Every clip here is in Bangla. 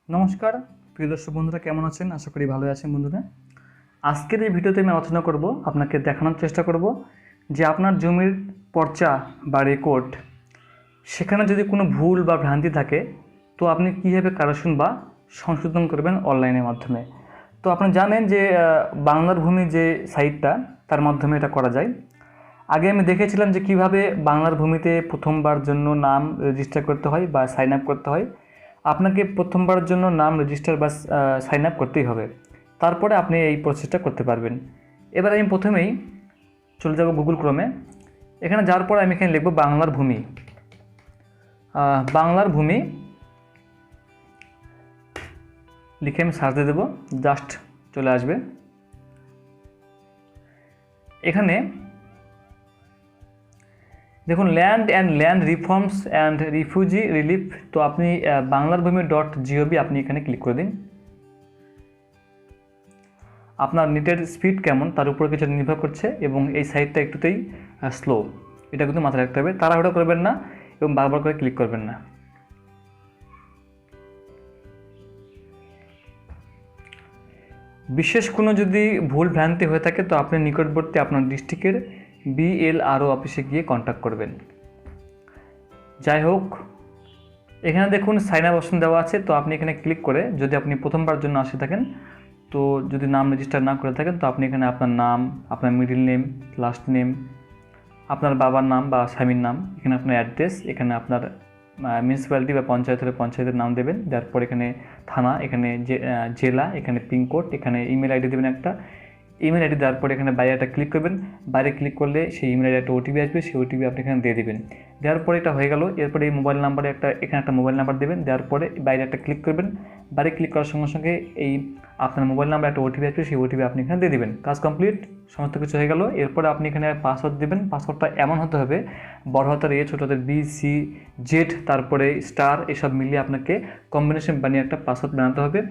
নমস্কার প্রিয় দর্শক বন্ধুরা, কেমন আছেন? আশা করি ভালো আছেন বন্ধুরা। আজকের এই ভিডিওতে আমি আলোচনা করব, আপনাকে দেখানোর চেষ্টা করব যে আপনার জমির পর্চা বা রেকর্ড, সেখানে যদি কোনো ভুল বা ভ্রান্তি থাকে তো আপনি কীভাবে কারেকশন বা সংশোধন করবেন অনলাইনের মাধ্যমে। তো আপনি জানেন যে বাংলার ভূমি যে সাইটটা, তার মাধ্যমে এটা করা যায়। আগে আমি দেখেছিলাম যে কিভাবে বাংলার ভূমিতে প্রথমবার জন্য নাম রেজিস্টার করতে হয় বা সাইন আপ করতে হয়। আপনাকে প্রথমবারের জন্য নাম রেজিস্টার বা সাইন আপ করতেই হবে, তারপরে আপনি এই প্রসেসটা করতে পারবেন। এবার আমি প্রথমেই চলে যাব গুগল ক্রোমে। এখানে যাওয়ার পর আমি এখানে লিখব বাংলার ভূমি। বাংলার ভূমি লিখে আমি সার্চ দিয়ে দেবো, জাস্ট চলে আসবে। এখানে দেখুন land and land reforms and refugee relief. তো আপনি বাংলার ভূমি .gov আপনি এখানে ক্লিক করে দিন। আপনার নেটের স্পিড কেমন তার উপর কিছু নির্ভর করছে, এবং এই সাইটটা একটুতেই স্লো, এটা কিন্তু মাথায় রাখতে হবে। তাড়াহুড়ো করবেন না এবং বারবার করে ক্লিক করবেন না। বিশেষ কোনো যদি ভুল ভ্রান্তি হয়ে থাকে তো আপনি নিকটবর্তী আপনার ডিস্ট্রিক্টের BLRO অফিসে গিয়ে কন্ট্যাক্ট করবেন। যাই হোক, এখানে দেখুন সাইন আপ অপশন দেওয়া আছে। তো আপনি এখানে ক্লিক করে যদি আপনি প্রথমবার জন্য আসে থাকেন, তো যদি নাম রেজিস্টার না করে থাকেন, তো আপনি এখানে আপনার নাম, আপনার মিডল নেম, লাস্ট নেম, আপনার বাবার নাম বা স্বামীর নাম, এখানে আপনার অ্যাড্রেস, এখানে আপনার মিউনিসিপ্যালিটি বা পঞ্চায়েত হলে পঞ্চায়েতের নাম দেবেন। তারপর এখানে থানা, এখানে জেলা, এখানে পিনকোড, এখানে ইমেল আইডি দেবেন একটা। ইমেল আইডি দেওয়ার পরে এখানে বাইরে একটা ক্লিক করবেন। বাইরে ক্লিক করলে সেই ইমেল আইডি একটা ওটিপি আসবে, সেই ওটিপি আপনি এখানে দিয়ে দেবেন। দেওয়ার পরে এটা হয়ে গেল। এরপরে এই মোবাইল নাম্বারে এখানে একটা মোবাইল নাম্বার দেবেন। দেওয়ার পরে বাইরে একটা ক্লিক করবেন। বাইরে ক্লিক করার সঙ্গে সঙ্গে এই আপনার মোবাইল নাম্বার একটা ওটিপি আসবে, সেই ওটিপি আপনি এখানে দিয়ে দেবেন। কাজ কমপ্লিট, সমস্ত কিছু হয়ে গেল। এরপরে আপনি এখানে পাসওয়ার্ড দেবেন। পাসওয়ার্ডটা এমন হতে হবে, বড় হাতের A, ছোট হাতের BCZ, তারপরে স্টার, এসব মিলিয়ে আপনাকে কম্বিনেশন বানিয়ে একটা পাসওয়ার্ড বানাতে হবে।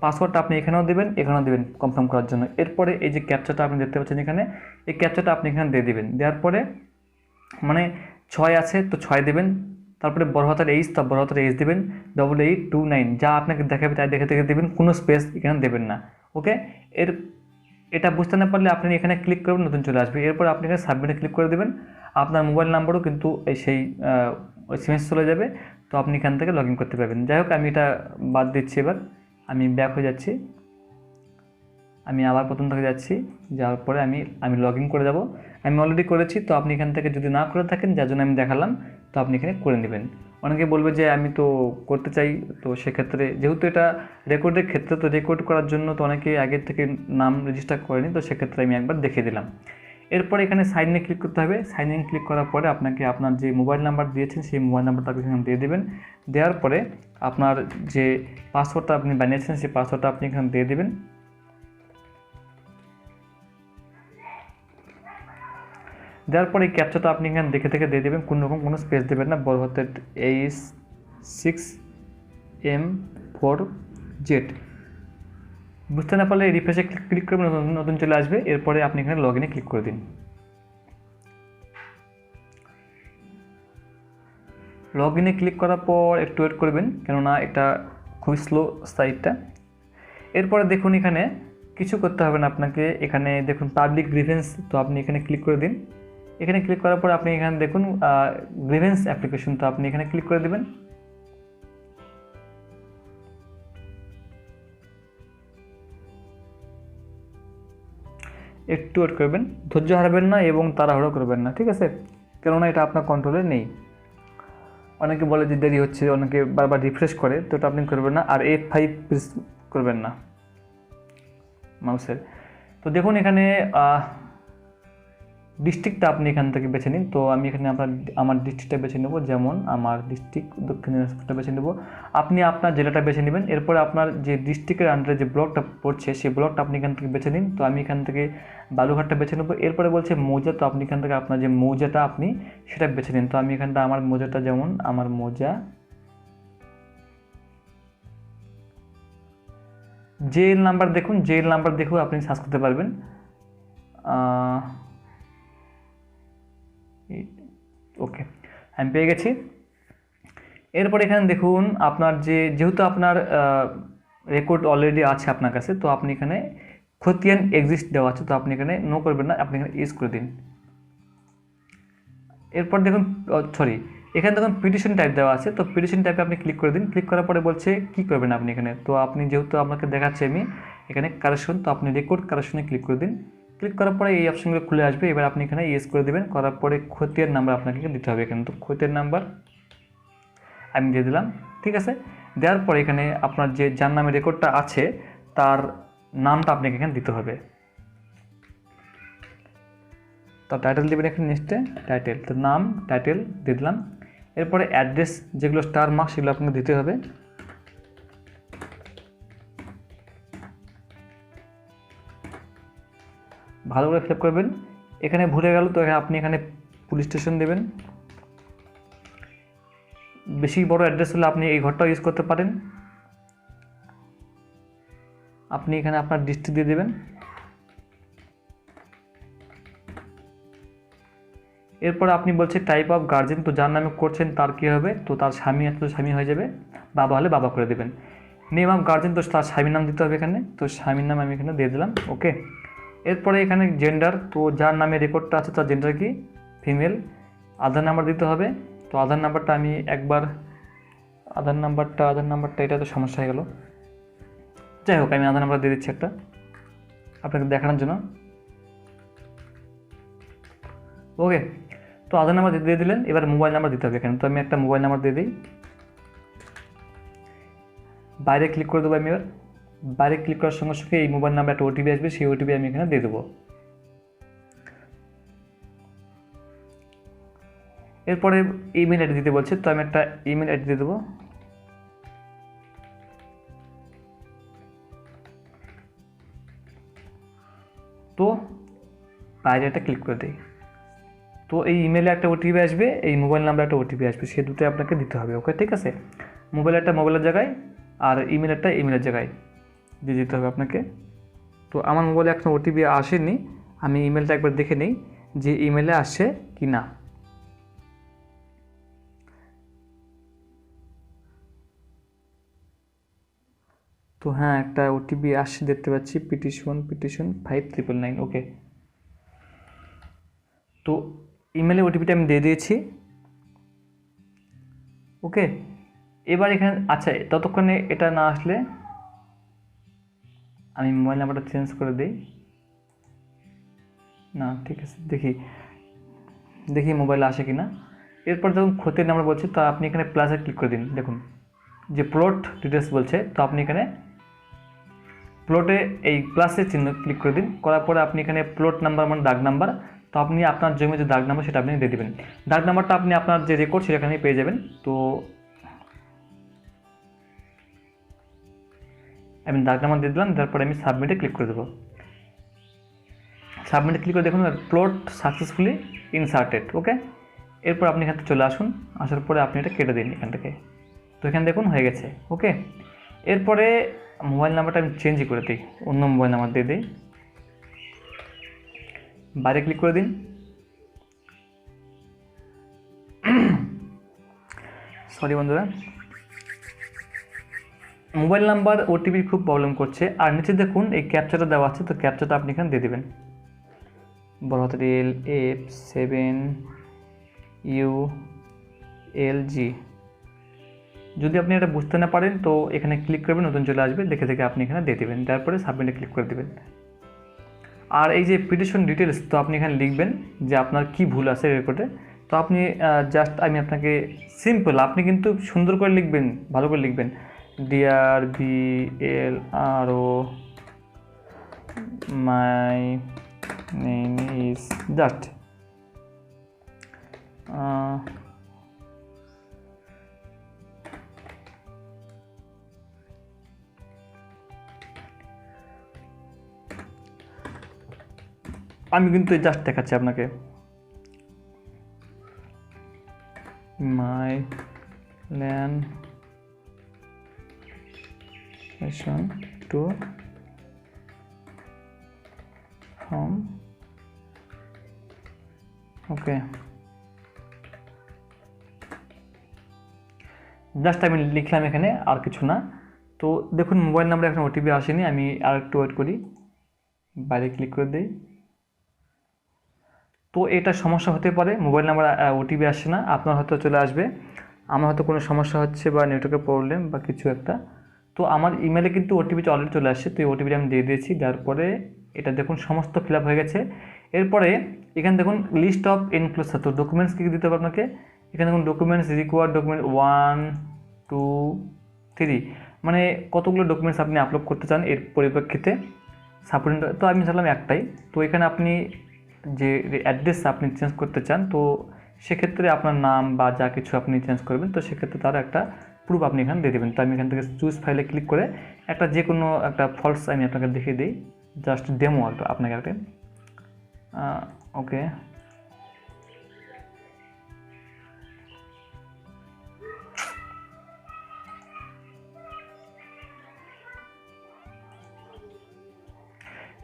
পাসওয়ার্ডটা আপনি এখানেও দেবেন, এখানেও দেবেন কনফার্ম করার জন্য। এরপরে এই যে ক্যাপচাটা আপনি দেখতে পাচ্ছেন এখানে, এই ক্যাপচাটা আপনি এখানে দিয়ে দেবেন। দেওয়ার পরে মানে 6 আছে তো 6 দেবেন। তারপরে বড় হাতের H, তো বড় হাতের H দেবেন। 8829 যা আপনাকে দেখাবে তাই দেখে দেখে দেবেন, কোনো স্পেস এখানে দেবেন না। ওকে, এটা বুঝতে না পারলে আপনি এখানে ক্লিক করবেন, নতুন চলে আসবে। এরপর আপনি এখানে সাবমিটে ক্লিক করে দেবেন। আপনার মোবাইল নাম্বারও কিন্তু সেই SMS চলে যাবে, তো আপনি এখান থেকে লগ ইন করতে পারবেন। যাই হোক, আমি এটা বাদ দিচ্ছি। এবার আমি ব্যাক হয়ে যাচ্ছি। আমি আবার প্রথম থেকে যাচ্ছি। যাওয়ার পরে আমি লগ ইন করে যাব। আমি অলরেডি করেছি, তো আপনি এখান থেকে যদি না করে থাকেন, যার জন্য আমি দেখালাম, তো আপনি এখানে করে নেবেন। অনেকে বলবে যে আমি তো করতে চাই, তো সেক্ষেত্রে যেহেতু এটা রেকর্ডের ক্ষেত্রে, তো রেকর্ড করার জন্য তো অনেকে আগের থেকে নাম রেজিস্টার করেনি, তো সেক্ষেত্রে আমি একবার দেখিয়ে দিলাম। এরপর এখানে সাইন ইনে ক্লিক করতে হবে। সাইন ইন ক্লিক করার পরে আপনাকে আপনার যে মোবাইল নাম্বার দিয়েছেন সেই মোবাইল নাম্বারটা আপনি এখানে দিয়ে দেবেন। দেওয়ার পরে আপনার যে পাসওয়ার্ডটা আপনি বানিয়েছেন সেই পাসওয়ার্ডটা আপনি এখানে দিয়ে দেবেন। দেওয়ার পরে এই ক্যাপচাটা আপনি এখানে দেখে দেখে দিয়ে দেবেন, কোনো স্পেস দেবেন না। বড় হাতের H6M4Z। বুঝতে না পারলে রিফ্রেশে ক্লিক করবেন, নতুন চলে আসবে। এরপরে আপনি এখানে লগ ইনে ক্লিক করে দিন। লগ ইনে ক্লিক করার পর একটু ওয়েট করবেন, কেননা এটা খুবই স্লো সাইটটা। এরপরে দেখুন এখানে কিছু করতে হবে না আপনাকে। এখানে দেখুন পাবলিক গ্রিভেন্স, তো আপনি এখানে ক্লিক করে দিন। এখানে ক্লিক করার পর আপনি এখানে দেখুন গ্রিভেন্স অ্যাপ্লিকেশন, তো আপনি এখানে ক্লিক করে দেবেন। একটু ওয়েট করবেন, ধৈর্য হারাবেন না এবং তাড়াহুড়ো করবেন না, ঠিক আছে? কেননা এটা আপনার কন্ট্রোলে নেই। অনেকে বলে যে দেরি হচ্ছে, অনেকে বারবার রিফ্রেশ করে, তো এটা আপনি করবেন না। আর F5 প্রেস করবেন না মাউসের। তো দেখুন এখানে ডিস্ট্রিক্টটা আপনি এখান থেকে বেছে নিন। তো আমি এখানে আমার ডিস্ট্রিক্টটা বেছে নেব, যেমন আমার ডিস্ট্রিক্ট দক্ষিণ দিনাজপুরটা বেছে নেব। আপনি আপনার জেলাটা বেছে নেবেন। এরপরে আপনার যে ডিস্ট্রিক্টের আন্ডারে যে ব্লকটা পড়ছে সেই ব্লকটা আপনি এখান থেকে বেছে নিন। তো আমি এখান থেকে বালুঘাটটা বেছে নেব। এরপরে বলছে মৌজা, তো আপনি এখান থেকে আপনার যে মৌজাটা আপনি সেটা বেছে নিন। তো আমি এখানটা আমার মৌজাটা, যেমন আমার মৌজা জেএল নাম্বার, দেখুন জেএল নাম্বার দেখেও আপনি সার্চ করতে পারবেন। ওকে, আমি পেয়ে গেছি। এরপর এখানে দেখুন আপনার যেহেতু আপনার রেকর্ড অলরেডি আছে আপনার কাছে, তো আপনি এখানে খতিয়ান এক্সিস্ট দেওয়া আছে, তো আপনি এখানে নো করবেন না, আপনি এখানে ইউজ করে দিন। এরপর দেখুন এখানে দেখুন পিটিশন টাইপ দেওয়া আছে, তো পিটিশন টাইপে আপনি ক্লিক করে দিন। ক্লিক করার পরে বলছে কি করবেন আপনি এখানে, তো আপনি যেহেতু আপনাকে দেখাচ্ছি আমি এখানে কারেকশন, তো আপনি রেকর্ড কারেকশনে ক্লিক করে দিন। ক্লিক করার পরে এই অপশনগুলো খুলে আসবে, এবার আপনি এখানে ইয়েস করে দেবেন। করার পরে খতিয়ান নাম্বার আপনাকে দিতে হবে এখানে, তো খতিয়ান নাম্বার আমি দিয়ে দিলাম। ঠিক আছে, দেওয়ার পরে এখানে আপনার যে যার নামে রেকর্ডটা আছে তার নামটা আপনাকে এখানে দিতে হবে। তো টাইটেল দেবেন এখানে, নেক্সটে টাইটেল, তো নাম টাইটেল দিয়ে দিলাম। এরপরে অ্যাড্রেস যেগুলো স্টার মার্ক সেগুলো আপনাকে দিতে হবে। ভালো করে ফিল আপ করবেন। এখানে ভুলে গেল তো আপনি এখানে পুলিশ স্টেশন দেবেন। বেশি বড় অ্যাড্রেস হলে আপনি এই ঘরটাও ইউজ করতে পারেন। আপনি এখানে আপনার ডিস্ট্রিক্ট দিয়ে দেবেন। এরপর আপনি বলছে টাইপ অফ গার্জেন, তো যার নামে করছেন তার কী হবে, তো তার স্বামী আছে তো স্বামী হয়ে যাবে, বাবা হলে বাবা করে দেবেন। নেম অফ গার্জেন, তো তার স্বামীর নাম দিতে হবে এখানে, তো স্বামীর নাম আমি এখানে দিয়ে দিলাম। ওকে, এরপরে এখানে জেন্ডার, তো যার নামে রেকর্ডটা আছে তার জেন্ডার কি, ফিমেল। আধার নাম্বার দিতে হবে, তো আধার নাম্বারটা আমি একবার আধার নাম্বারটা এটা তো সমস্যা হয়ে গেল। যাই হোক, আমি আধার নাম্বার দিয়ে দিচ্ছি একটা আপনাকে দেখানোর জন্য। ওকে, তো আধার নাম্বার দিয়ে দিলেন। এবার মোবাইল নাম্বার দিতে হবে এখানে, তো আমি একটা মোবাইল নাম্বার দিয়ে দিই। বাইরে ক্লিক করে দেবো আমি। এবার বাইরে ক্লিক করার সঙ্গে সঙ্গে এই মোবাইল নাম্বার একটা ওটিপি আসবে, সেই ওটিপি আমি এখানে দিয়ে দেবো। এরপরে ইমেল আইডি দিতে বলছে, তো আমি একটা ইমেল আইডি দিয়ে দেবো। তো বাইরে একটা ক্লিক করে দিই, তো এই ইমেলে একটা ওটিপি আসবে, এই মোবাইল নাম্বার একটা ওটিপি আসবে, সে দুটোই আপনাকে দিতে হবে। ওকে, ঠিক আছে, মোবাইল একটা মোবাইলের জায়গায় আর ইমেল একটা ইমেলের জায়গায় দিয়ে দিতে হবে আপনাকে। তো আমার মোবাইলে এখন ওটিপি আসেনি, আমি ইমেলটা একবার দেখে নিই যে ইমেলে আসছে কি না। তো হ্যাঁ, একটা ওটিপি আসছে দেখতে পাচ্ছি, পিটিশন 5999। ওকে, তো ইমেলে ওটিপিটা আমি দিয়ে দিয়েছি। ওকে, এবার এখানে আচ্ছা, ততক্ষণে এটা না আসলে আমি মোবাইল নাম্বারটা চেঞ্জ করে দিই। না, ঠিক আছে, দেখি মোবাইলে আসে কি না। এরপর যখন খতিয়ান নাম্বার বলছে, তো আপনি এখানে প্লাসে ক্লিক করে দিন। দেখুন যে প্লট ডিটেলস বলছে, তো আপনি এখানে প্লটে এই প্লাসের চিহ্ন ক্লিক করে দিন। করার পরে আপনি এখানে প্লট নাম্বার মানে দাগ নাম্বার, তো আপনি আপনার জমির যে দাগ নাম্বার সেটা আপনি দিয়ে দেবেন। দাগ নাম্বারটা আপনি আপনার যে রেকর্ড সেখানেই পেয়ে যাবেন। তো আমি দাগ নাম্বার দিয়ে দিলাম, তারপরে আমি সাবমিটে ক্লিক করে দেবো। সাবমিটে ক্লিক করে দেখুন প্লট সাকসেসফুলি ইনসার্টেড। ওকে, এরপর আপনি এখানে চলে আসুন, আসার পরে আপনি এটা কেটে দিন এখান থেকে। তো এখানে দেখুন হয়ে গেছে। ওকে, এরপরে মোবাইল নাম্বারটা আমি চেঞ্জই করে দিই, অন্য মোবাইল নাম্বার দিয়ে দিই। বাইরে ক্লিক করে দিন। সরি বন্ধুরা, মোবাইল নাম্বার ওটিপি খুব প্রবলেম করছে। আর নিচে দেখুন এই ক্যাপচাটা দেওয়া আছে, তো ক্যাপচাটা আপনি এখানে দিয়ে দেবেন। বড় হাতের LF7ULG। যদি আপনি এটা বুঝতে না পারেন তো এখানে ক্লিক করবেন, নতুন চলে আসবে, দেখে দেখে আপনি এখানে দিয়ে দেবেন, তারপরে সাবমিটে ক্লিক করে দেবেন। আর এই যে পিটিশন ডিটেলস, তো আপনি এখানে লিখবেন যে আপনার কি ভুল আছে রেকর্ডে। তো আপনি জাস্ট আমি আপনাকে সিম্পল, আপনি কিন্তু সুন্দর করে লিখবেন, ভালো করে লিখবেন, DRBLRO my name is just আমি কিন্তু জাস্ট দেখাচ্ছি আপনাকে, my land to form. Okay, just আমি লিখলাম এখানে, আর কিছু না। তো দেখুন মোবাইল নাম্বারে এখন ওটিপি আসেনি, আমি আর একটু ওয়েট করি, বাইরে ক্লিক করে দিই। তো এটা সমস্যা হতে পারে, মোবাইল নাম্বার ওটিপি আসছে না, আপনার হয়তো চলে আসবে। আমার হয়তো কোনো সমস্যা হচ্ছে বা নেটওয়ার্কের প্রবলেম বা কিছু একটা। তো আমার ইমেলে কিন্তু ওটিপিটা অলরেডি চলে আসছে, তো এই ওটিপিটা আমি দিয়ে দিয়েছি। দেওয়ার পরে এটা দেখুন সমস্ত ফিল আপ হয়ে গেছে। এরপরে এখানে দেখুন লিস্ট অফ এনক্লোজার, তো ডকুমেন্টস কী দিতে হবে আপনাকে। এখানে দেখুন ডকুমেন্টস রিকোয়ার্ড ডকুমেন্ট 1 2 3, মানে কতগুলো ডকুমেন্টস আপনি আপলোড করতে চান এর পরিপ্রেক্ষিতে সাপোর্টিং। তো আমি চাইলাম একটাই। তো এখানে আপনি যে অ্যাড্রেস আপনি চেঞ্জ করতে চান, তো সেক্ষেত্রে আপনার নাম বা যা কিছু আপনি চেঞ্জ করবেন, তো সেক্ষেত্রে তার একটা প্রুফ আপনি এখানে দিয়ে দেবেন। তো আমি এখান থেকে চুজ ফাইলে ক্লিক করে একটা যে কোনো একটা ফলস আমি আপনাকে দেখিয়ে দিই, জাস্ট ডেমো আপনাকে একটা। ওকে,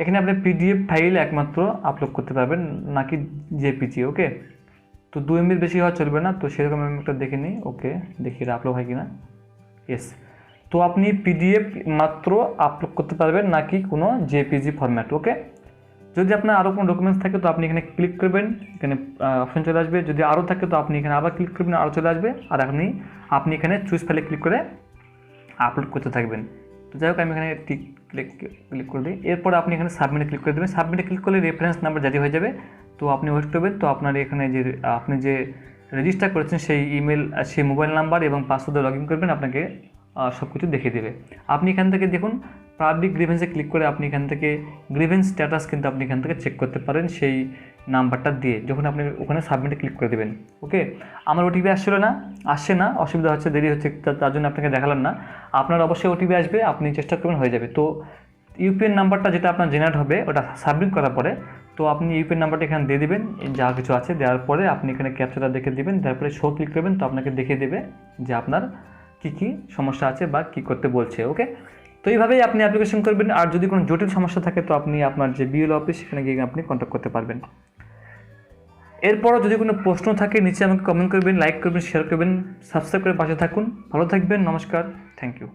এখানে আপনি পিডিএফ ফাইল একমাত্র আপলোড করতে পারবেন, নাকি জেপিজি। ওকে, তো 2 MB বেশি হওয়া চলবে না। তো সেরকম আমি একটা দেখে নিই। ওকে, দেখি এটা আপলোড হয় কিনা। ইয়েস, তো আপনি পিডিএফ মাত্র আপলোড করতে পারবেন, নাকি কোনো জেপিজি ফরম্যাট। ওকে, যদি আপনার আরও কোনো ডকুমেন্টস থাকে তো আপনি এখানে ক্লিক করবেন, এখানে অপশন চলে আসবে। যদি আরও থাকে তো আপনি এখানে আবার ক্লিক করবেন, আরও চলে আসবে। আর আপনি এখানে চুজ ফাইলে ক্লিক করে আপলোড করতে থাকবেন। তো যাই হোক, আমি এখানে ক্লিক করে দিই। এরপর আপনি এখানে সাবমিটে ক্লিক করে দেবেন। সাবমিটে ক্লিক করলে রেফারেন্স নাম্বার জারি হয়ে যাবে। তো আপনি ওয়েট করবেন। তো আপনার এখানে যে আপনি যে রেজিস্টার করেছেন সেই ইমেল, সেই মোবাইল নাম্বার এবং পাসওয়ার্ডে লগ ইন করবেন, আপনাকে সব কিছু দেখিয়ে দেবে। আপনি এখান থেকে দেখুন পাবলিক গ্রিভেন্সে ক্লিক করে আপনি এখান থেকে গ্রিভেন্স স্ট্যাটাস কিন্তু আপনি এখান থেকে চেক করতে পারেন সেই নাম্বারটা দিয়ে, যখন আপনি ওখানে সাবমিটে ক্লিক করে দেবেন। ওকে, আমার ওটিপি আসছে না, অসুবিধা হচ্ছে, দেরি হচ্ছে, তার জন্য আপনাকে দেখালাম না। আপনার অবশ্যই ওটিপি আসবে, আপনি চেষ্টা করবেন, হয়ে যাবে। তো ইউপিএন নাম্বারটা যেটা আপনার জেনারেট হবে ওটা সাবমিট করার পরে, তো আপনি ইউপিএন নাম্বারটা এখানে দিয়ে দেবেন, যা কিছু আছে দেওয়ার পরে আপনি এখানে ক্যাপচারটা দেখে দেবেন, তারপরে শো ক্লিক করবেন। তো আপনাকে দেখিয়ে দেবে যে আপনার কী সমস্যা আছে বা কী করতে বলছে। ওকে, তো এইভাবেই আপনি অ্যাপ্লিকেশন করবেন। আর যদি কোনো জটিল সমস্যা থাকে তো আপনি আপনার যে বিএলও অফিস সেখানে গিয়ে আপনি কন্ট্যাক্ট করতে পারবেন। এরপরও যদি কোনো প্রশ্ন থাকে নিচে আমাকে কমেন্ট করবেন, লাইক করবেন, শেয়ার করবেন, সাবস্ক্রাইব করে পাশে থাকুন। ভালো থাকবেন, নমস্কার, থ্যাংক ইউ।